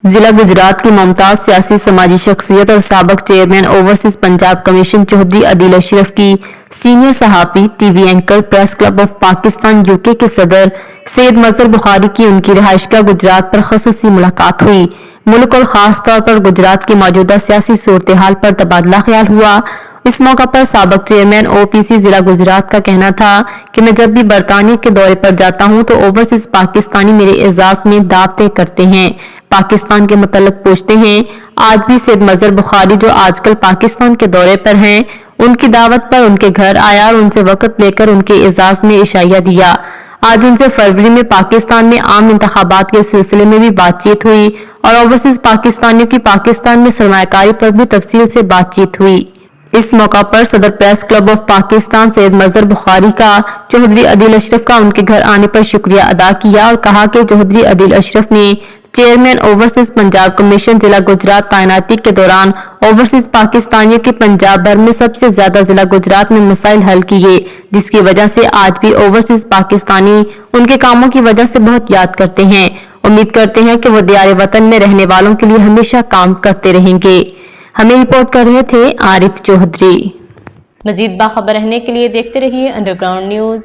जिला गुजरात की मुमताज सियासी समाजी शख्सियत और साबिक chairman overseas Punjab commission Chaudhry Adeel Ashraf की सीनियर सहाफ़ी, TV anchor, press club of Pakistan UK के सदर सैयद मजहर बुखारी की उनकी रिहाइशगाह गुजरात पर खसूसी मुलाकात हुई। मुल्क और ख़ास तौर पर गुजरात की मौजूदा सियासी सूरत हाल पर तबादला ख्याल हुआ। इस मौका पर साबिक चेयरमैन ओपीसी जिला गुजरात का कहना था कि मैं जब भी बरतानिया के दौरे पर जाता हूं तो ओवरसीज पाकिस्तानी मेरे एजाज में दावतें करते हैं, पाकिस्तान के मुतल्लिक पूछते हैं। आज भी सैयद मजहर बुखारी जो आजकल पाकिस्तान के दौरे पर हैं, उनकी दावत पर उनके घर आया और उनसे वक्त लेकर उनके एजाज में इशाया दिया। आज उनसे फरवरी में पाकिस्तान में आम इंतखाबात के सिलसिले में भी बातचीत हुई और ओवरसीज पाकिस्तानियों की पाकिस्तान में सरमायाकारी पर भी तफसील से बातचीत हुई। इस मौका पर सदर press club of Pakistan Syed Mazhar Bukhari का चौधरी अदील अशरफ का उनके घर आने पर शुक्रिया अदा किया और कहा कि चौधरी अदील अशरफ ने चेयरमैन ओवरसीज पंजाब कमीशन जिला गुजरात तैनाती के दौरान ओवरसीज पाकिस्तानियों के पंजाब भर में सबसे ज्यादा जिला गुजरात में मसाइल हल किए, जिसकी वजह से आज भी ओवरसीज पाकिस्तानी उनके कामों की वजह से बहुत याद करते हैं। उम्मीद करते हैं कि वो दियारे वतन में रहने वालों के लिए हमेशा काम करते रहेंगे। हमें रिपोर्ट कर रहे थे आरिफ चौधरी। मजीद बाखबर रहने के लिए देखते रहिए अंडरग्राउंड न्यूज।